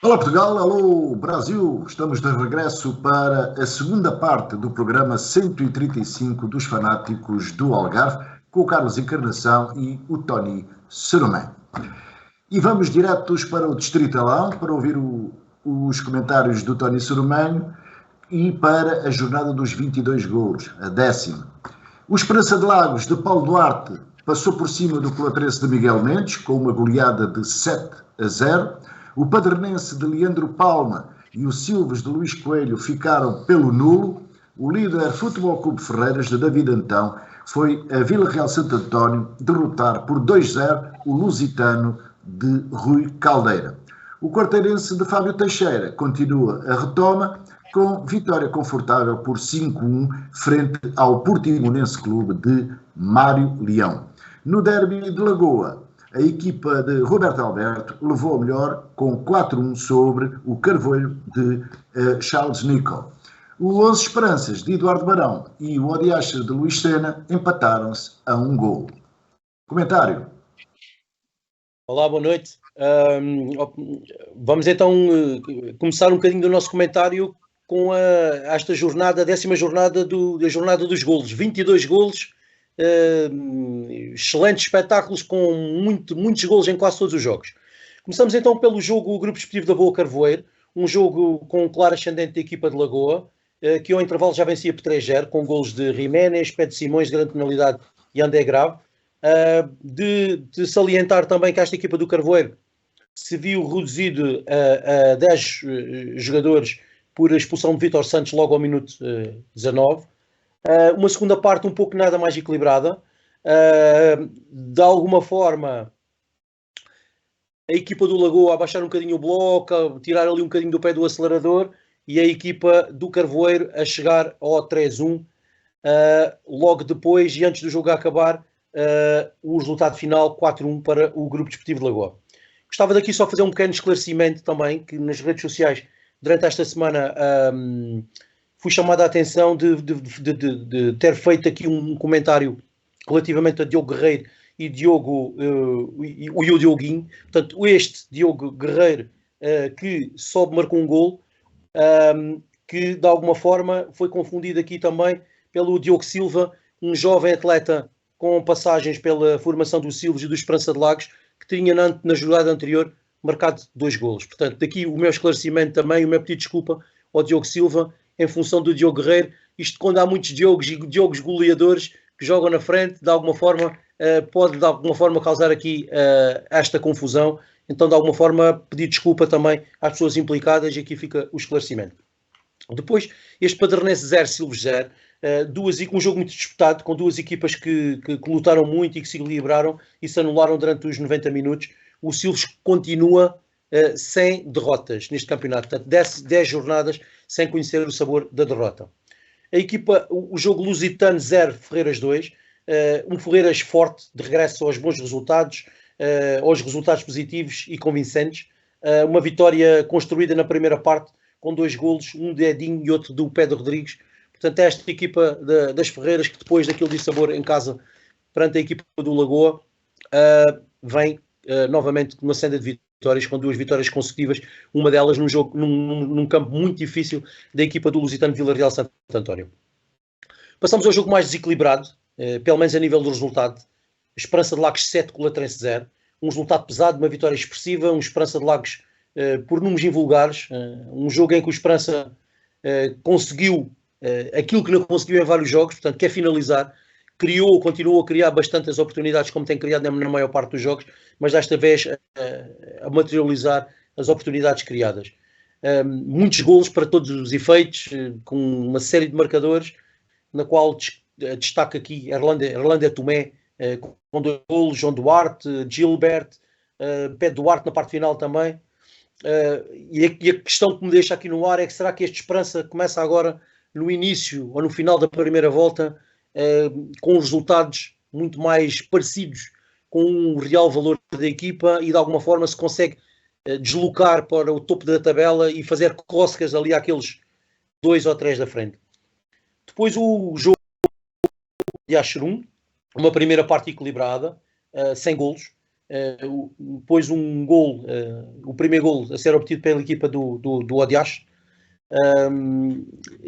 Olá Portugal, alô Brasil, estamos de regresso para a segunda parte do programa 135 dos Fanáticos do Algarve, com o Carlos Encarnação e o Tony Seromé. E vamos diretos para o Distrito Alão para ouvir os comentários do Tony Seromé e para a jornada dos 22 golos, a 10ª. O Esperança de Lagos de Paulo Duarte passou por cima do Colatrese de Miguel Mendes com uma goleada de 7-0. O Padernense de Leandro Palma e o Silves de Luís Coelho ficaram pelo nulo. O líder Futebol Clube Ferreiras de David Antão foi a Vila Real Santo António derrotar por 2-0 o Lusitano de Rui Caldeira. O Quarteirense de Fábio Teixeira continua a retoma com vitória confortável por 5-1 frente ao Portimonense Clube de Mário Leão. No derby de Lagoa, a equipa de Roberto Alberto levou a melhor com 4-1 sobre o Carvoeiro de Charles Nicol. O 11 Esperanças de Eduardo Barão e o Odiaxer de Luís Sena empataram-se a 1 golo. Comentário. Olá, boa noite. Vamos então começar um bocadinho do nosso comentário com esta jornada, a 10ª jornada da jornada dos golos. 22 golos. Excelentes espetáculos com muitos golos em quase todos os jogos. Começamos então pelo jogo Grupo Desportivo da Boa Carvoeiro, um jogo com um claro ascendente da equipa de Lagoa, que ao intervalo já vencia por 3-0, com golos de Jiménez, Pedro Simões, de grande penalidade, e André Grave. De salientar também que esta equipa do Carvoeiro se viu reduzido a 10 jogadores por expulsão de Vítor Santos logo ao minuto 19. Uma segunda parte um pouco nada mais equilibrada. De alguma forma, a equipa do Lagoa a baixar um bocadinho o bloco, a tirar ali um bocadinho do pé do acelerador, e a equipa do Carvoeiro a chegar ao 3-1. Logo depois, e antes do jogo acabar, o resultado final 4-1 para o Grupo Desportivo de Lagoa. Gostava daqui só fazer um pequeno esclarecimento também, que nas redes sociais, durante esta semana, fui chamado a atenção de ter feito aqui um comentário relativamente a Diogo Guerreiro e o Dioguinho. Portanto, este Diogo Guerreiro que só marcou um gol, que de alguma forma foi confundido aqui também pelo Diogo Silva, um jovem atleta com passagens pela formação do Silves e do Esperança de Lagos, que tinha na jogada anterior marcado 2 golos. Portanto, daqui o meu esclarecimento também, o meu pedido de desculpa ao Diogo Silva, em função do Diogo Guerreiro. Isto quando há muitos Diogos e Diogos goleadores que jogam na frente, de alguma forma, pode de alguma forma causar aqui esta confusão. Então, de alguma forma, pedir desculpa também às pessoas implicadas, e aqui fica o esclarecimento. Depois, este Padernense 0, Silves 0, um jogo muito disputado, com duas equipas que lutaram muito e que se equilibraram e se anularam durante os 90 minutos. O Silves continua sem derrotas neste campeonato, portanto 10 jornadas sem conhecer o sabor da derrota. O jogo Lusitano 0, Ferreiras 2, um Ferreiras forte, de regresso aos bons resultados, aos resultados positivos e convincentes. Uma vitória construída na primeira parte, com 2 golos, um de Edinho e outro do Pedro Rodrigues. Portanto, esta equipa das Ferreiras, que depois daquilo de sabor em casa perante a equipa do Lagoa, vem novamente com uma senda de vitórias, com 2 vitórias consecutivas, uma delas num campo muito difícil da equipa do Lusitano Vila Real Santo António. Passamos ao jogo mais desequilibrado, pelo menos a nível do resultado. Esperança de Lagos 7, Colatrese 0. Um resultado pesado, uma vitória expressiva, um Esperança de Lagos por números invulgares, um jogo em que o Esperança conseguiu aquilo que não conseguiu em vários jogos, portanto quer finalizar, continuou a criar bastantes oportunidades, como tem criado na maior parte dos jogos, mas desta vez a materializar as oportunidades criadas. Muitos golos para todos os efeitos, com uma série de marcadores, na qual destaca aqui Erlândia Tomé, com 2 golos, João Duarte, Gilbert, Pedro Duarte na parte final também. E a questão que me deixa aqui no ar é que será que este Esperança começa agora no início ou no final da primeira volta com resultados muito mais parecidos com o real valor da equipa e de alguma forma se consegue deslocar para o topo da tabela e fazer cócegas ali àqueles 2 ou 3 da frente. Depois o jogo de Acherum, uma primeira parte equilibrada, sem golos, depois um gol, o primeiro gol a ser obtido pela equipa do Odiash,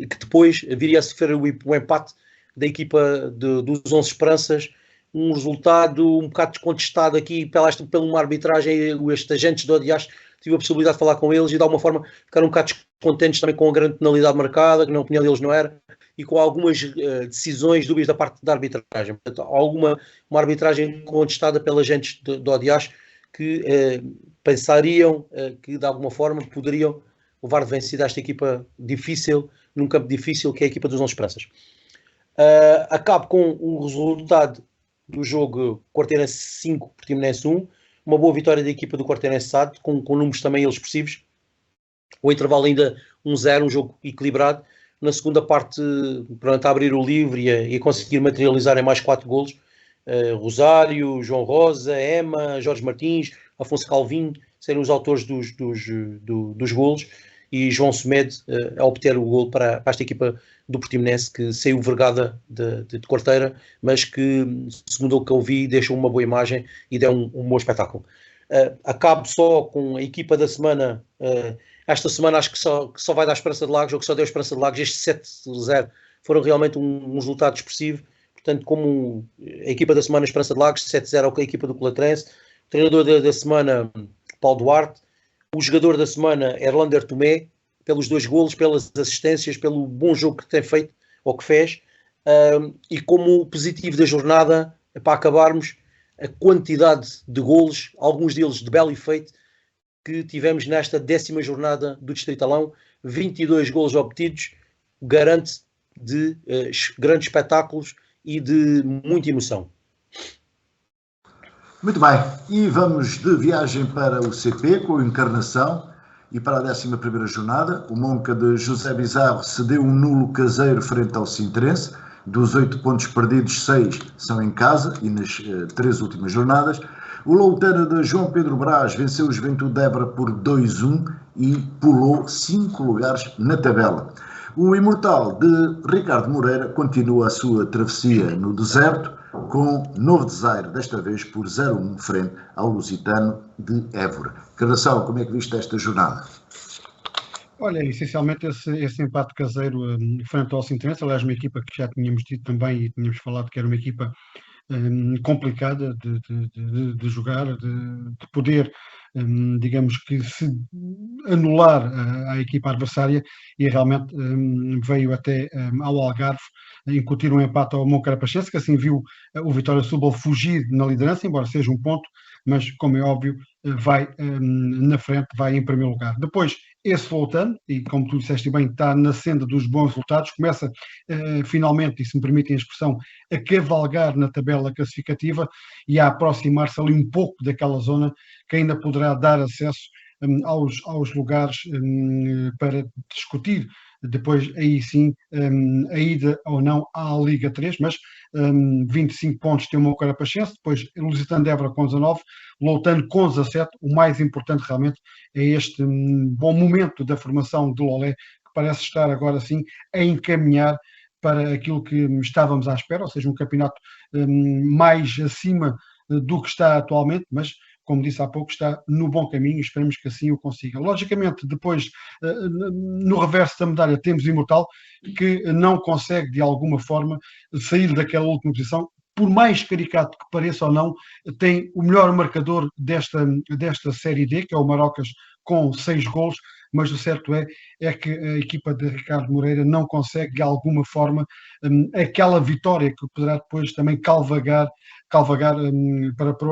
que depois viria a sofrer o empate da equipa dos 11 Esperanças, um resultado um bocado descontestado aqui pela uma arbitragem. Estes agentes do Odiash, tive a possibilidade de falar com eles e de alguma forma ficaram um bocado descontentes também com a grande penalidade marcada, que na opinião deles não era, e com algumas decisões dúbias da parte da arbitragem. Portanto, uma arbitragem contestada pelos agentes do Odiash, que pensariam que de alguma forma poderiam levar de vencida esta equipa difícil, num campo difícil, que é a equipa dos 11 Esperanças. Acabo com o resultado do jogo: Quarteirense 5, Portimonense 1, uma boa vitória da equipa do Quarteirense SAD, com números também expressivos. O intervalo ainda 1-0, um jogo equilibrado. Na segunda parte, pronto, a abrir o livro e a conseguir materializar em mais 4 golos. Rosário, João Rosa, Ema, Jorge Martins, Afonso Calvinho serem os autores dos golos, e João Semedo a obter o golo para esta equipa do Portimonense, que saiu vergada de quarteira, mas que, segundo o que eu vi, deixou uma boa imagem e deu um bom espetáculo. Acabo só com a equipa da semana. Esta semana acho que só vai dar Esperança de Lagos, ou que só deu Esperança de Lagos. Estes 7-0 foram realmente um resultado expressivo. Portanto, como a equipa da semana, Esperança de Lagos, 7-0 com a equipa do Colatrense. O treinador da semana, Paulo Duarte. O jogador da semana, Erlander Tomé, pelos 2 golos, pelas assistências, pelo bom jogo que tem feito, ou que fez. E como positivo da jornada, para acabarmos, a quantidade de golos, alguns deles de belo efeito, que tivemos nesta 10ª jornada do Distritalão. 22 golos obtidos, garante de grandes espetáculos e de muita emoção. Muito bem, e vamos de viagem para o CP com a Encarnação, e para a 11ª jornada. O Monca de José Bizarro cedeu um nulo caseiro frente ao Sintrense. Dos 8 pontos perdidos, 6 são em casa e nas 3 últimas jornadas. O Loutana de João Pedro Brás venceu o Juventude de Évora por 2-1 e pulou 5 lugares na tabela. O Imortal de Ricardo Moreira continua a sua travessia no deserto com Novo Desaire, desta vez por 0-1 frente ao Lusitano de Évora. Encarnação, como é que viste esta jornada? Olha, essencialmente esse empate caseiro frente ao Sintrense, aliás, uma equipa que já tínhamos dito também e tínhamos falado que era uma equipa complicada de jogar, de poder, digamos que se anular à equipa adversária, e realmente veio até ao Algarve incutir um empate ao Moncarapachense, que assim viu o Vitória Setúbal fugir na liderança, embora seja um ponto, mas como é óbvio vai na frente, vai em primeiro lugar. Depois esse Loutano, e como tu disseste bem, está na senda dos bons resultados, começa finalmente, e se me permitem a expressão, a cavalgar na tabela classificativa e a aproximar-se ali um pouco daquela zona que ainda poderá dar acesso aos lugares para discutir depois aí sim a ida ou não à Liga 3, mas 25 pontos tem o Moncarapachense, depois Lusitano de Évora com 19, Loutano com 17. O mais importante realmente é este bom momento da formação de Lolé, que parece estar agora sim a encaminhar para aquilo que estávamos à espera, ou seja, um campeonato mais acima do que está atualmente, mas como disse há pouco, está no bom caminho e esperamos que assim o consiga. Logicamente, depois, no reverso da medalha, temos Imortal, que não consegue, de alguma forma, sair daquela última posição. Por mais caricato que pareça ou não, tem o melhor marcador desta Série D, que é o Marocas, com 6 golos, mas o certo é que a equipa de Ricardo Moreira não consegue, de alguma forma, aquela vitória que poderá depois também calvagar para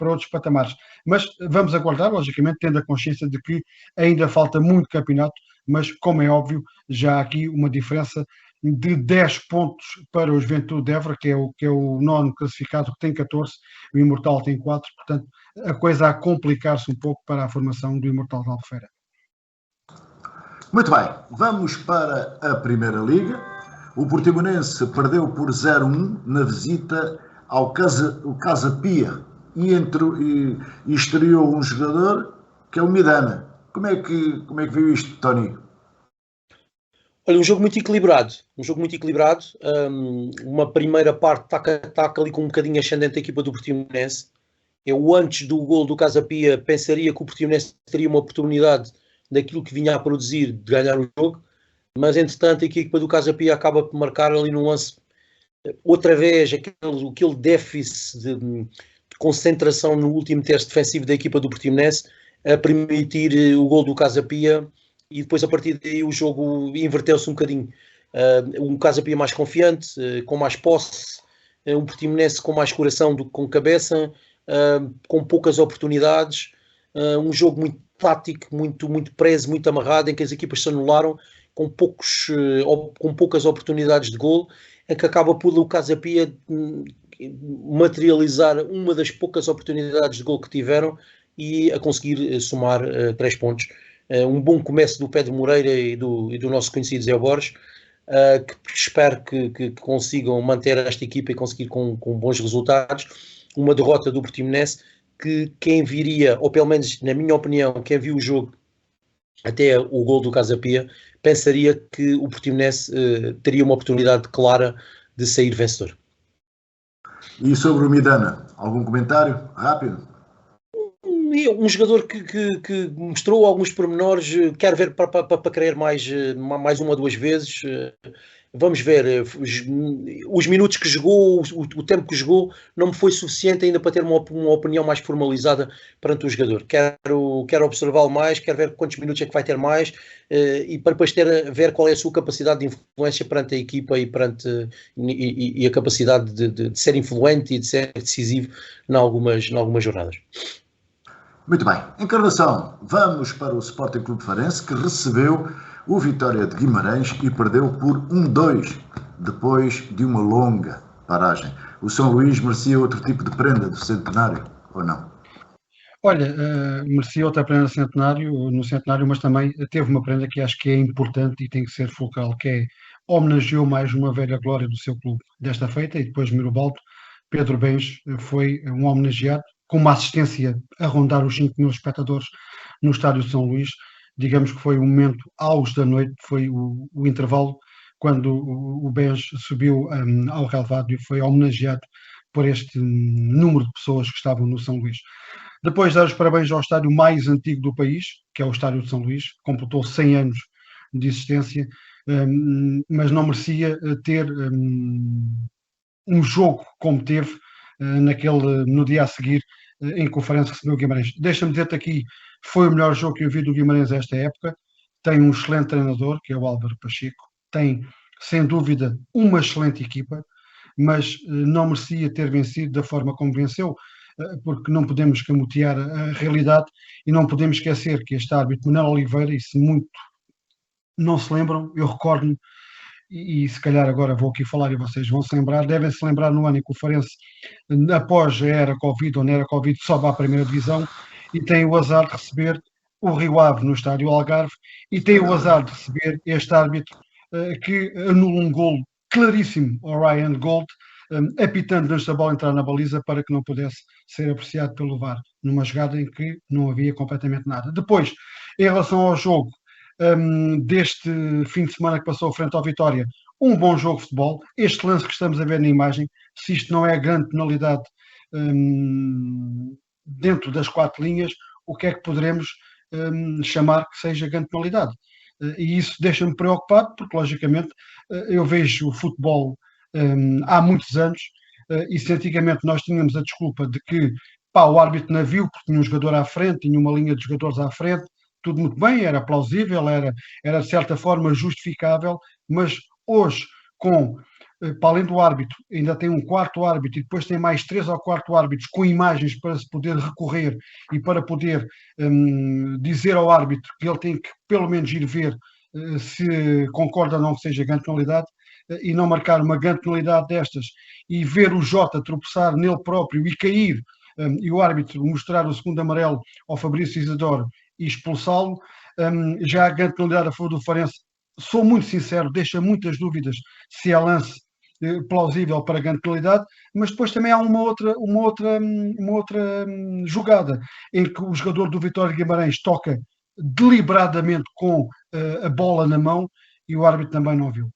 outros patamares. Mas vamos aguardar, logicamente, tendo a consciência de que ainda falta muito campeonato, mas, como é óbvio, já há aqui uma diferença de 10 pontos para o Juventude de Évora, que é o nono classificado, que tem 14, o Imortal tem 4, portanto, a coisa a complicar-se um pouco para a formação do Imortal de Albufeira. Muito bem, vamos para a Primeira Liga. O Portimonense perdeu por 0-1 na visita ao Casa Pia e estreou um jogador que é o Midana. Como é que viu isto, Tony? Olha, um jogo muito equilibrado. Uma primeira parte está ali com um bocadinho ascendente a equipa do Portimonense, Eu, antes do gol do Casa Pia, pensaria que o Portimonense teria uma oportunidade daquilo que vinha a produzir de ganhar o jogo, mas entretanto a equipa do Casa Pia acaba por marcar ali no lance outra vez aquele déficit de concentração no último terço defensivo da equipa do Portimonense a permitir o gol do Casa Pia, e depois a partir daí o jogo inverteu-se um bocadinho. Um Casa Pia mais confiante, com mais posse, um Portimonense com mais coração do que com cabeça, com poucas oportunidades, um jogo muito tático, muito preso, muito amarrado, em que as equipas se anularam com poucas oportunidades de gol, em que acaba por o Casa Pia materializar uma das poucas oportunidades de gol que tiveram e a conseguir somar 3 pontos. Um bom começo do Pedro Moreira e do nosso conhecido Zé Borges, que espero que consigam manter esta equipa e conseguir com bons resultados. Uma derrota do Portimonense que quem viria, ou pelo menos na minha opinião, quem viu o jogo até o gol do Casa Pia, pensaria que o Portimonense teria uma oportunidade clara de sair vencedor. E sobre o Midana, algum comentário rápido? Um jogador que mostrou alguns pormenores, quero ver para querer mais uma ou duas vezes. Vamos ver, os minutos que jogou, o tempo que jogou, não me foi suficiente ainda para ter uma opinião mais formalizada perante o jogador. Quero observá-lo mais, quero ver quantos minutos é que vai ter mais, e para depois ver qual é a sua capacidade de influência perante a equipa e a capacidade de ser influente e de ser decisivo em algumas jornadas. Muito bem. Encarnação, vamos para o Sporting Clube Farense, que recebeu o Vitória de Guimarães e perdeu por 1-2, depois de uma longa paragem. O São Luís merecia outro tipo de prenda do centenário, ou não? Olha, merecia outra prenda no centenário, mas também teve uma prenda que acho que é importante e tem que ser focal, que é homenageou mais uma velha glória do seu clube. Desta feita, e depois Mirabaldo, Pedro Bens foi um homenageado, com uma assistência a rondar os 5 mil espectadores no estádio de São Luís. Digamos que foi o momento auge da noite, foi o intervalo, quando o Bens subiu ao relvado e foi homenageado por este número de pessoas que estavam no São Luís. Depois, dar os parabéns ao estádio mais antigo do país, que é o Estádio de São Luís, completou 100 anos de existência, mas não merecia ter um jogo como teve no dia a seguir, em que o Farense recebeu o Guimarães. Deixa-me dizer-te aqui, foi o melhor jogo que eu vi do Guimarães esta época. Tem um excelente treinador, que é o Álvaro Pacheco, tem, sem dúvida, uma excelente equipa, mas não merecia ter vencido da forma como venceu, porque não podemos camutear a realidade e não podemos esquecer que este árbitro, Manuel Oliveira, e se muito não se lembram, eu recordo-me, e se calhar agora vou aqui falar e vocês vão se lembrar, devem-se lembrar no ano em que o Farense, após a era Covid ou não era Covid, sobe à primeira divisão e tem o azar de receber o Rio Ave no estádio Algarve e tem o azar de receber este árbitro que anula um golo claríssimo ao Ryan Gold, apitando antes da bola entrar na baliza para que não pudesse ser apreciado pelo VAR, numa jogada em que não havia completamente nada. Depois, em relação ao jogo deste fim de semana que passou frente ao Vitória, um bom jogo de futebol. Este lance que estamos a ver na imagem, se isto não é grande penalidade dentro das 4 linhas, o que é que poderemos chamar que seja grande penalidade? E isso deixa-me preocupado, porque logicamente eu vejo o futebol há muitos anos, e se antigamente nós tínhamos a desculpa de que o árbitro não viu porque tinha um jogador à frente, tinha uma linha de jogadores à frente, tudo muito bem, era plausível, era de certa forma justificável, mas hoje, para além do árbitro, ainda tem um quarto árbitro e depois tem mais 3 ou 4 árbitros com imagens para se poder recorrer e para poder dizer ao árbitro que ele tem que pelo menos ir ver se concorda ou não que seja grande penalidade, e não marcar uma grande penalidade destas e ver o Jota tropeçar nele próprio e cair, e o árbitro mostrar o segundo amarelo ao Fabrício Isidoro e expulsá-lo, já a grande penalidade a favor do Farense, sou muito sincero, deixa muitas dúvidas se é lance plausível para grande penalidade, mas depois também há uma outra jogada em que o jogador do Vitória de Guimarães toca deliberadamente com a bola na mão e o árbitro também não viu.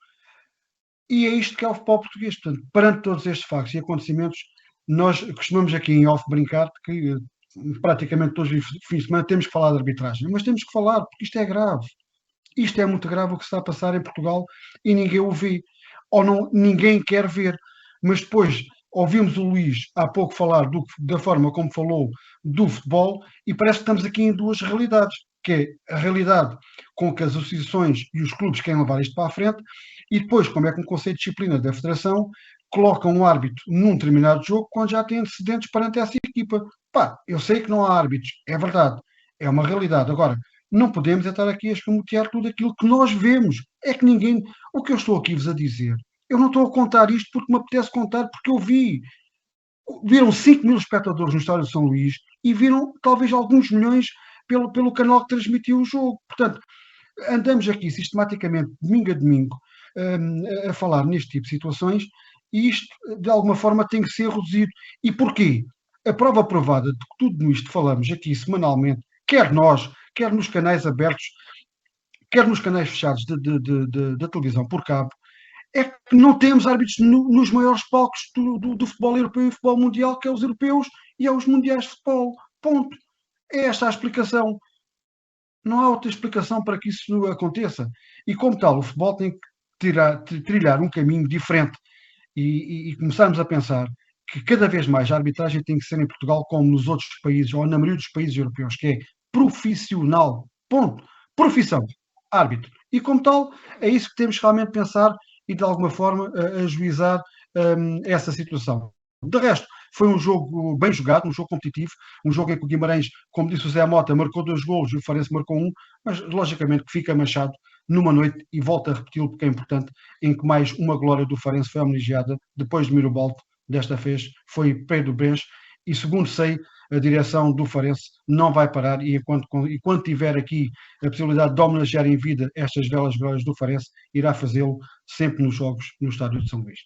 E é isto que é o futebol português. Portanto, perante todos estes factos e acontecimentos, nós costumamos aqui em off brincar que praticamente todos os fins de semana temos que falar de arbitragem, mas temos que falar porque isto é grave. Isto é muito grave o que está a passar em Portugal e ninguém o vê, ou não, ninguém quer ver. Mas depois ouvimos o Luís há pouco falar da forma como falou do futebol e parece que estamos aqui em duas realidades, que é a realidade com que as associações e os clubes querem levar isto para a frente e depois como é que um conselho de disciplina da Federação coloca um árbitro num determinado jogo quando já tem antecedentes perante essa equipa. Pá, eu sei que não há árbitros, é verdade, é uma realidade. Agora, não podemos estar aqui a escamotear tudo aquilo que nós vemos. É que ninguém... O que eu estou aqui vos a dizer, eu não estou a contar isto porque me apetece contar, porque eu vi. Viram 5 mil espectadores no estádio de São Luís e viram talvez alguns milhões pelo canal que transmitiu o jogo. Portanto, andamos aqui sistematicamente, domingo a domingo, a falar neste tipo de situações e isto, de alguma forma, tem que ser reduzido. E porquê? A prova provada de que tudo isto falamos aqui semanalmente, quer nós, quer nos canais abertos, quer nos canais fechados da televisão por cabo, é que não temos árbitros nos maiores palcos do futebol europeu e futebol mundial, que é os europeus e aos mundiais de futebol. Ponto. É esta a explicação. Não há outra explicação para que isso aconteça. E como tal, o futebol tem que trilhar um caminho diferente e começarmos a pensar que cada vez mais a arbitragem tem que ser em Portugal como nos outros países, ou na maioria dos países europeus, que é profissional. Ponto. Profissão. Árbitro. E como tal, é isso que temos que realmente pensar e de alguma forma ajuizar essa situação. De resto, foi um jogo bem jogado, um jogo competitivo, um jogo em que o Guimarães, como disse o Zé Mota, marcou 2 golos e o Farense marcou 1, mas logicamente que fica manchado numa noite, e volto a repeti-lo porque é importante, em que mais uma glória do Farense foi homenageada, depois de Mirabaldo, desta vez foi Pedro Brens, e segundo sei, a direção do Farense não vai parar e enquanto tiver aqui a possibilidade de homenagear em vida estas belas glórias do Farense, irá fazê-lo sempre nos jogos no estádio de São Luís.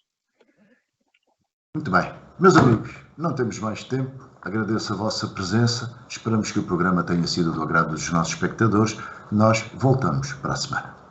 Muito bem. Meus amigos, não temos mais tempo. Agradeço a vossa presença. Esperamos que o programa tenha sido do agrado dos nossos espectadores. Nós voltamos para a semana.